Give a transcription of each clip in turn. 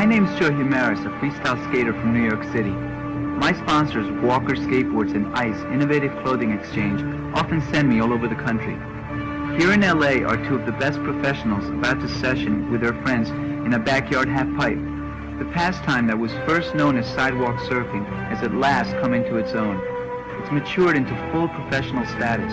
name's Joe Jimenez, a freestyle skater from New York City. My sponsors, Walker Skateboards and ICE Innovative Clothing Exchange, often send me all over the country. Here in LA are two of the best professionals about to session with their friends in a backyard half-pipe. The pastime that was first known as sidewalk surfing has at last come into its own. It's matured into full professional status.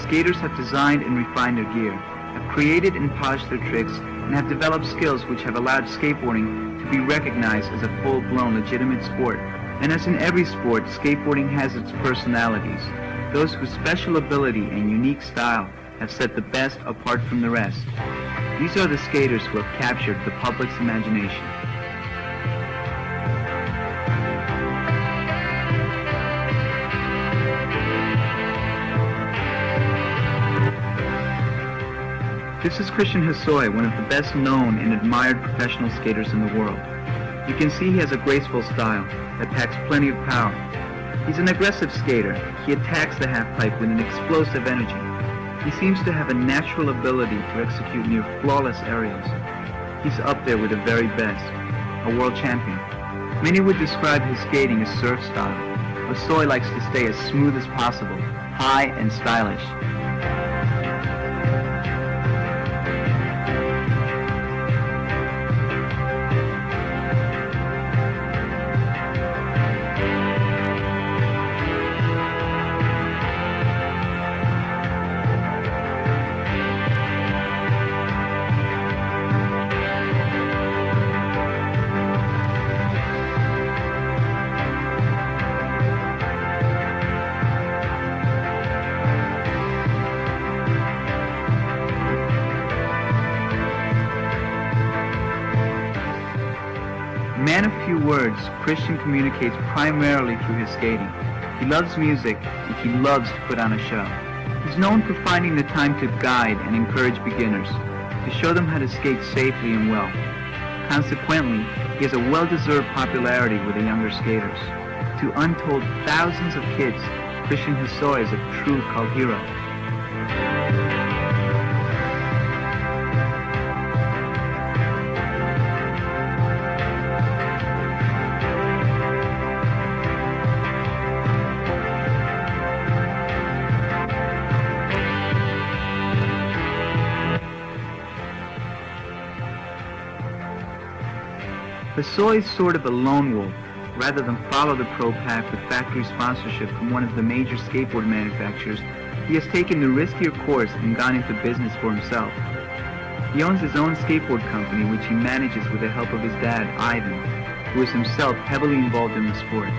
Skaters have designed and refined their gear, have created and polished their tricks, and have developed skills which have allowed skateboarding to be recognized as a full-blown legitimate sport. And as in every sport, skateboarding has its personalities, those whose special ability and unique style have set the best apart from the rest. These are the skaters who have captured the public's imagination. This is Christian Hosoi, one of the best known and admired professional skaters in the world. You can see he has a graceful style that packs plenty of power. He's an aggressive skater. He attacks the halfpipe with an explosive energy. He seems to have a natural ability to execute near flawless aerials. He's up there with the very best, a world champion. Many would describe his skating as surf style. Hosoi likes to stay as smooth as possible, high and stylish. Man of few words, Christian communicates primarily through his skating. He loves music, and he loves to put on a show. He's known for finding the time to guide and encourage beginners, to show them how to skate safely and well. Consequently, he has a well-deserved popularity with the younger skaters. To untold thousands of kids, Christian Hosoi is a true cult hero. Hosoi is sort of a lone wolf. Rather than follow the pro path with factory sponsorship from one of the major skateboard manufacturers, he has taken the riskier course and gone into business for himself. He owns his own skateboard company, which he manages with the help of his dad, Ivan, who is himself heavily involved in the sport.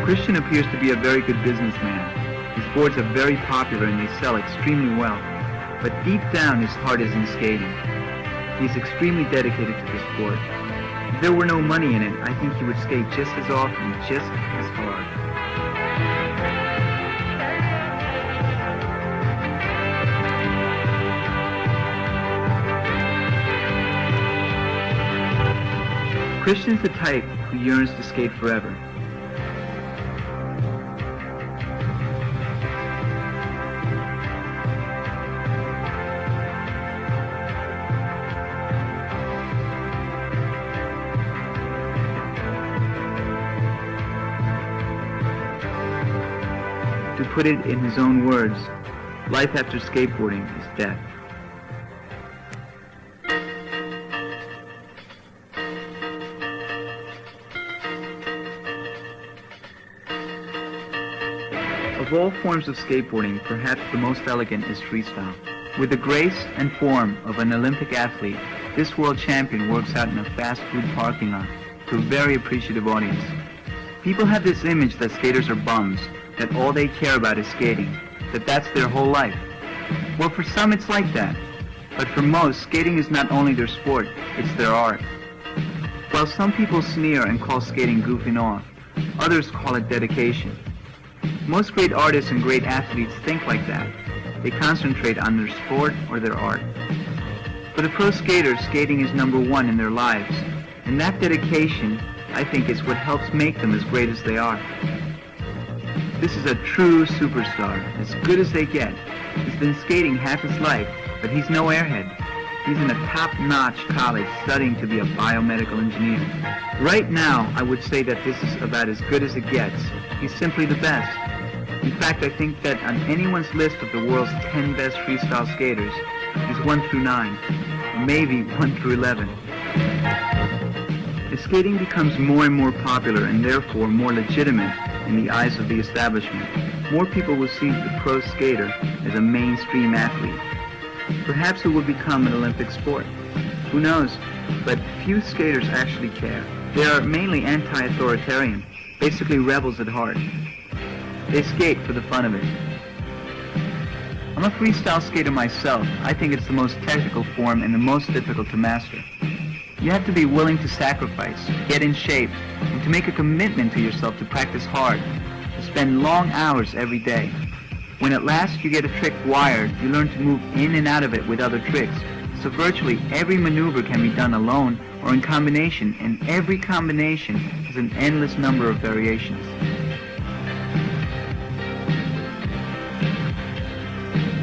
Christian appears to be a very good businessman. His boards are very popular and they sell extremely well. But deep down, his heart is in skating. He is extremely dedicated to the sport. If there were no money in it, I think he would skate just as often, just as hard. Christian's the type who yearns to skate forever. To put it in his own words, life after skateboarding is death. Of all forms of skateboarding, perhaps the most elegant is freestyle. With the grace and form of an Olympic athlete, this world champion works out in a fast food parking lot to a very appreciative audience. People have this image that skaters are bums, that all they care about is skating, that that's their whole life. Well, for some it's like that, but for most, skating is not only their sport, it's their art. While some people sneer and call skating goofing off, others call it dedication. Most great artists and great athletes think like that. They concentrate on their sport or their art. For the pro skaters, skating is number one in their lives, and that dedication I think, is what helps make them as great as they are. This is a true superstar, as good as they get. He's been skating half his life, but he's no airhead. He's in a top-notch college studying to be a biomedical engineer. Right now, I would say that this is about as good as it gets. He's simply the best. In fact, I think that on anyone's list of the world's 10 best freestyle skaters, he's 1 through 9, or maybe 1 through 11. As skating becomes more and more popular and therefore more legitimate in the eyes of the establishment, more people will see the pro skater as a mainstream athlete. Perhaps it will become an Olympic sport. Who knows? But few skaters actually care. They are mainly anti-authoritarian, basically rebels at heart. They skate for the fun of it. I'm a freestyle skater myself. I think it's the most technical form and the most difficult to master. You have to be willing to sacrifice, get in shape, and to make a commitment to yourself to practice hard, to spend long hours every day. When at last you get a trick wired, you learn to move in and out of it with other tricks. So virtually every maneuver can be done alone or in combination, and every combination has an endless number of variations.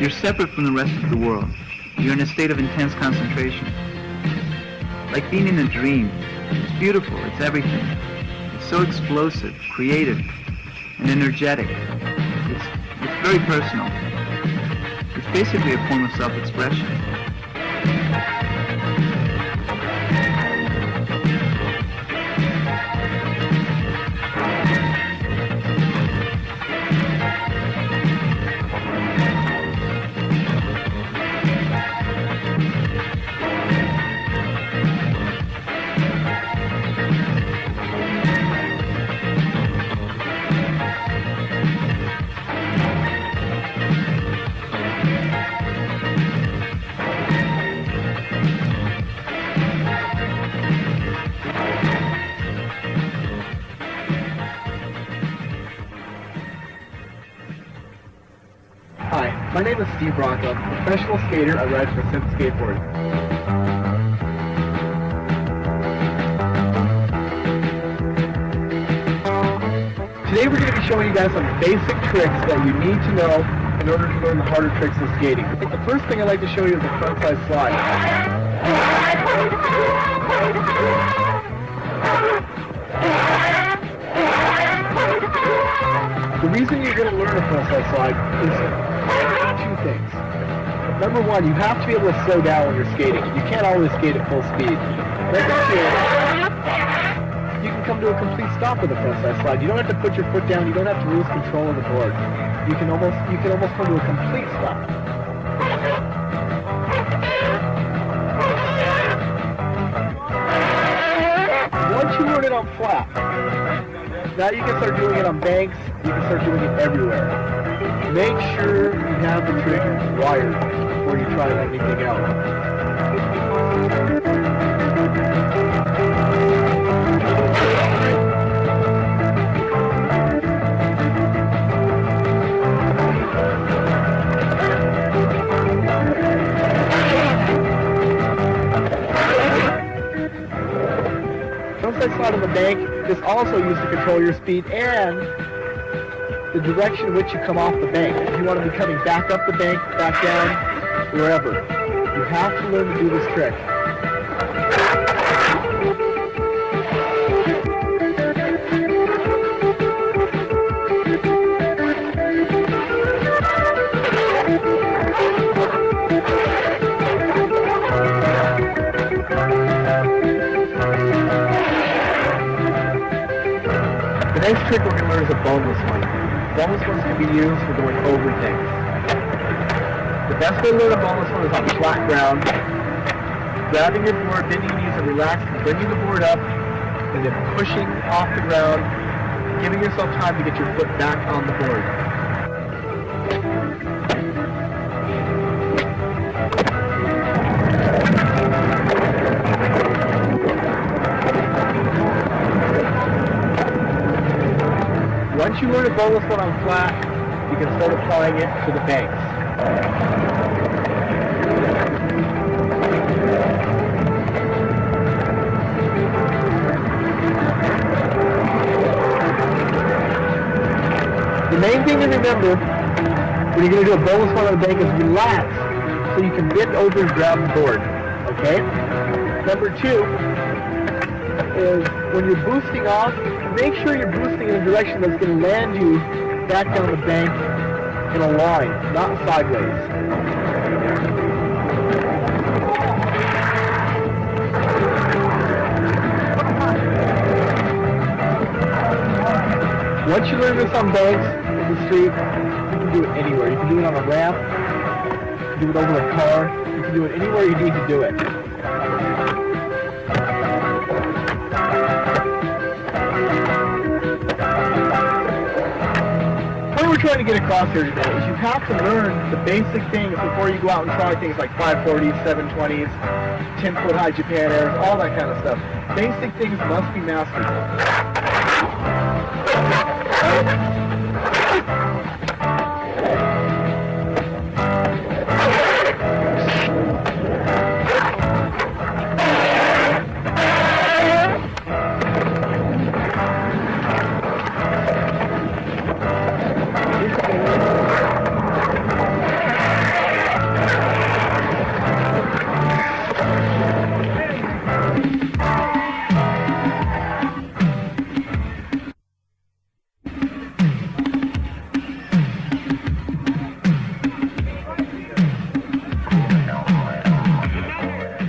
You're separate from the rest of the world. You're in a state of intense concentration. Like being in a dream. It's beautiful, it's everything. It's so explosive, creative, and energetic. It's very personal. It's basically a form of self-expression. Hi, my name is Steve Bronco. I'm a professional skater. I ride for Simp Skateboard. Today we're going to be showing you guys some basic tricks that you need to know in order to learn the harder tricks of skating. I think the first thing I'd like to show you is the frontside slide. The reason you're going to learn a frontside slide is two things. Number one, you have to be able to slow down when you're skating. You can't always skate at full speed. Number two, you can come to a complete stop with a frontside slide. You don't have to put your foot down. You don't have to lose control of the board. You can almost come to a complete stop. Once you learn it on flat, now you can start doing it on banks. You can start doing it everywhere. Make sure you have the trick wired before you try anything else. Frontside slide on the bank is also used to control your speed and the direction in which you come off the bank. If you want to be coming back up the bank, back down, wherever. You have to learn to do this trick. The next trick we're going to learn is a boneless one. Boneless ones can be used for going over things. The best way to learn a boneless one is on flat ground. Grabbing your board, bending your knees and relaxing, bringing the board up, and then pushing off the ground, giving yourself time to get your foot back on the board. Once you learn a boneless one on flat, you can start applying it to the banks. main thing to remember when you're going to do a boneless one on the bank is relax so you can bend over and grab the board, okay? Number 2 is when you're boosting off, make sure you're boosting in a direction that's going to land you back down the bank in a line, not sideways. Once you learn this on banks, in the street, you can do it anywhere. You can do it on a ramp, you can do it over a car, you can do it anywhere you need to do it. What we're trying to get across here today is you have to learn the basic things before you go out and try things like 540s, 720s, 10-foot high Japan airs, all that kind of stuff. Basic things must be mastered.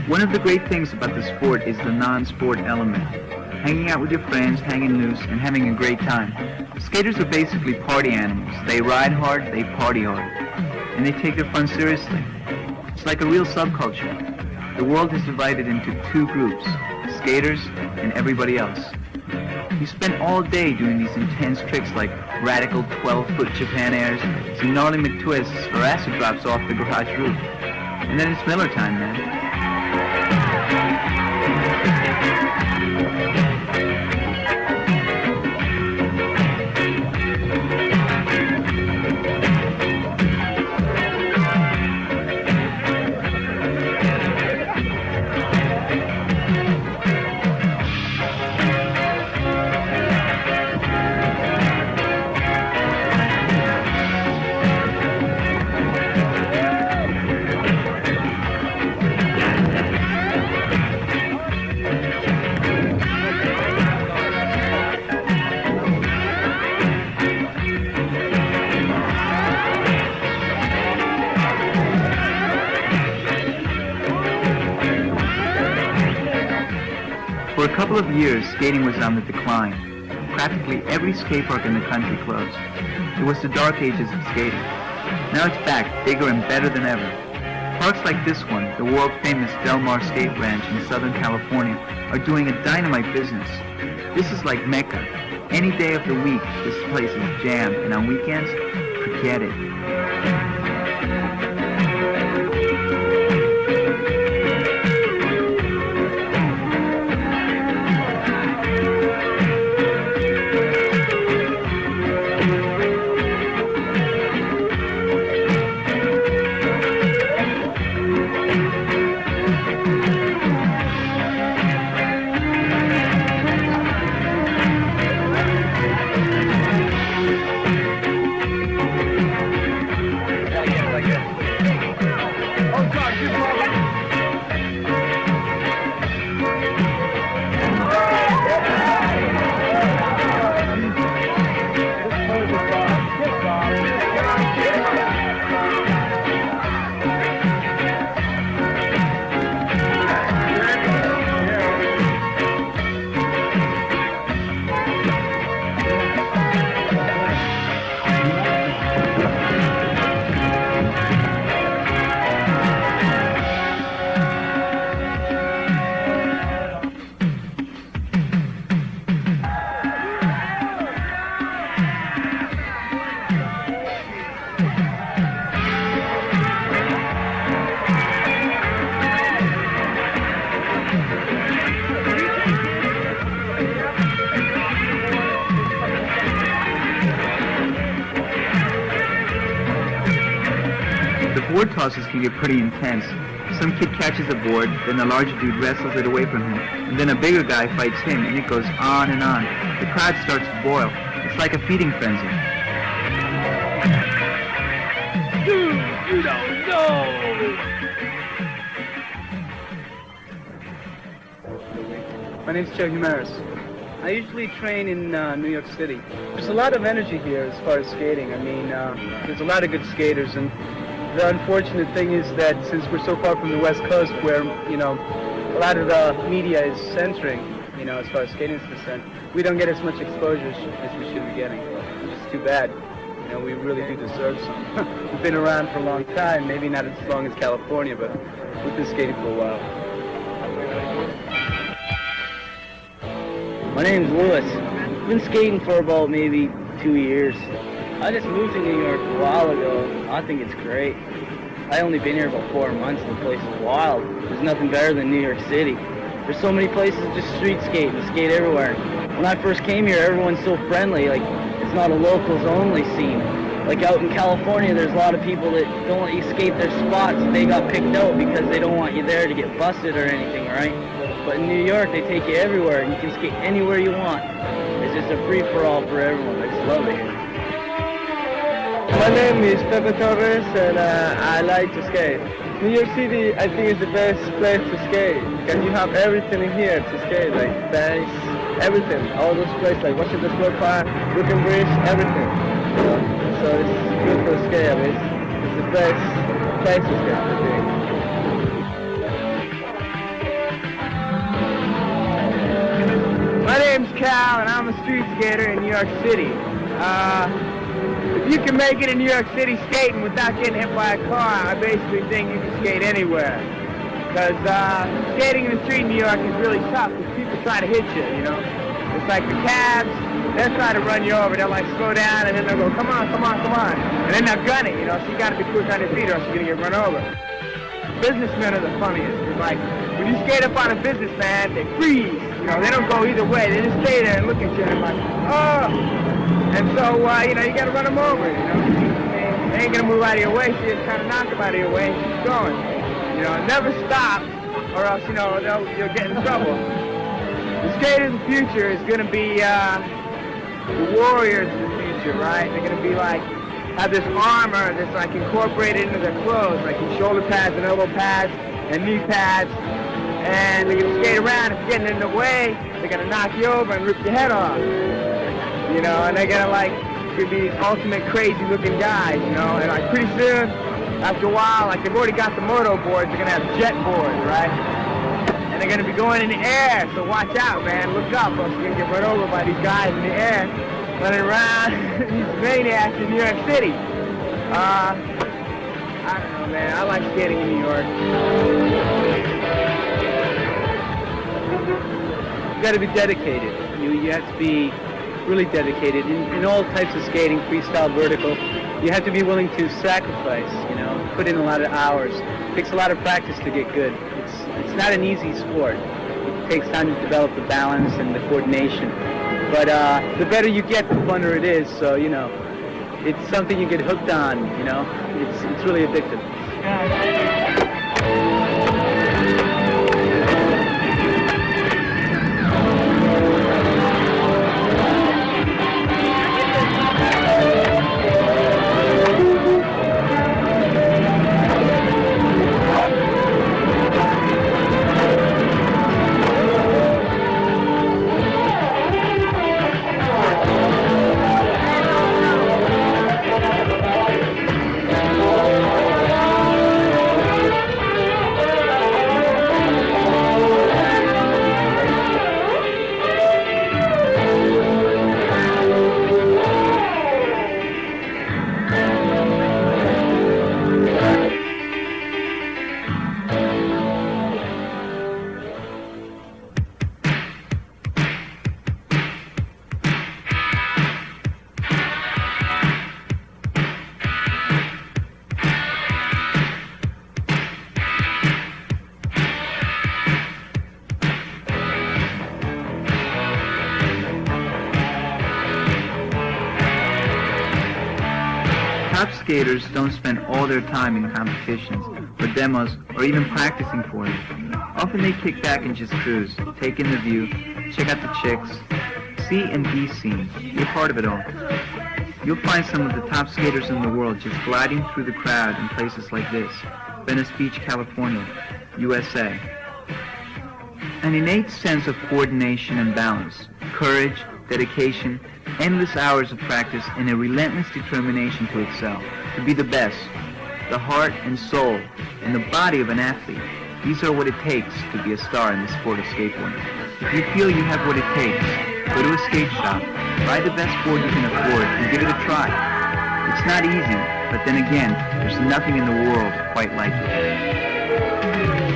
One of the great things about the sport is the non-sport element. Hanging out with your friends, hanging loose, and having a great time. Skaters are basically party animals. They ride hard, they party hard. And they take their fun seriously. It's like a real subculture. The world is divided into 2 groups, skaters and everybody else. You spend all day doing these intense tricks like radical 12-foot Japan airs, some gnarly McTwists, or acid drops off the garage roof. And then it's Miller time, man. For a couple of years, skating was on the decline. Practically every skate park in the country closed. It was the dark ages of skating. Now it's back, bigger and better than ever. Parks like this one, the world-famous Del Mar Skate Ranch in Southern California, are doing a dynamite business. This is like Mecca. Any day of the week, this place is jammed, and on weekends, forget it. Board tosses can get pretty intense. Some kid catches a board, then the larger dude wrestles it away from him, and then a bigger guy fights him, and it goes on and on. The crowd starts to boil. It's like a feeding frenzy. Dude, you don't know! My name's Joe Humaris. I usually train in New York City. There's a lot of energy here as far as skating. I mean, there's a lot of good skaters, and the unfortunate thing is that since we're so far from the West Coast, where, you know, a lot of the media is centering, you know, as far as skating is concerned, we don't get as much exposure as we should be getting, which is too bad. You know, we really do deserve some. We've been around for a long time, maybe not as long as California, but we've been skating for a while. My name's Lewis. I've been skating for about maybe 2 years. I just moved to New York a while ago. I think it's great. I only been here about 4 months and the place is wild. There's nothing better than New York City. There's so many places to just street skate and skate everywhere. When I first came here, everyone's so friendly. Like, it's not a locals only scene. Like out in California, there's a lot of people that don't let you skate their spots. They got picked out because they don't want you there to get busted or anything, right? But in New York, they take you everywhere, and you can skate anywhere you want. It's just a free-for-all for everyone. I just love it here. My name is Pepe Torres, and I like to skate. New York City, I think, is the best place to skate because you have everything in here to skate, like banks, everything. All those places, like Washington Square Park, Brooklyn Bridge, everything. You know? So it's good for skate. I mean, it's the best place to skate, I think. My name's Cal, and I'm a street skater in New York City. If you can make it in New York City skating without getting hit by a car, I basically think you can skate anywhere. Because skating in the street in New York is really tough because people try to hit you, you know. It's like the cabs, they'll try to run you over. They'll like slow down and then they'll go, come on, come on, come on. And then they'll gun it, you know, so you got to be quick on your feet or else you're going to get run over. Businessmen are the funniest. It's like, when you skate up on a businessman, they freeze. You know, they don't go either way. They just stay there and look at you and like, oh. And so, you know, you got to run them over, you know. They ain't going to move out of your way, so you just kind of knock them out of your way and keep going. You know, never stop or else, you know, you'll get in trouble. The skater of the future is going to be the warriors of the future, right? They're going to be like, have this armor that's like incorporated into their clothes, like shoulder pads and elbow pads and knee pads. And they're going to skate around. If you're getting in the way, they're going to knock you over and rip your head off. You know, and they're going to like be these ultimate crazy looking guys, you know. And like pretty soon, after a while, like they've already got the moto boards, they're going to have jet boards, right? And they're going to be going in the air, so watch out, man. Look up, or you're going to get run over by these guys in the air, running around, these maniacs in New York City. I don't know, man. I like skating in New York. You got to be dedicated. You have to be really dedicated in all types of skating, freestyle, vertical. You have to be willing to sacrifice, you know, put in a lot of hours. It takes a lot of practice to get good. It's not an easy sport. It takes time to develop the balance and the coordination. But the better you get, the funner it is. So, you know, it's something you get hooked on, you know. It's really addictive. Top skaters don't spend all their time in competitions, or demos, or even practicing for it. Often they kick back and just cruise, take in the view, check out the chicks, see and be seen, be a part of it all. You'll find some of the top skaters in the world just gliding through the crowd in places like this, Venice Beach, California, USA. An innate sense of coordination and balance, courage, dedication, endless hours of practice, and a relentless determination to excel, to be the best, the heart and soul and the body of an athlete. These are what it takes to be a star in the sport of skateboarding. If you feel you have what it takes, go to a skate shop, buy the best board you can afford, and give it a try. It's not easy, but then again, there's nothing in the world quite like it.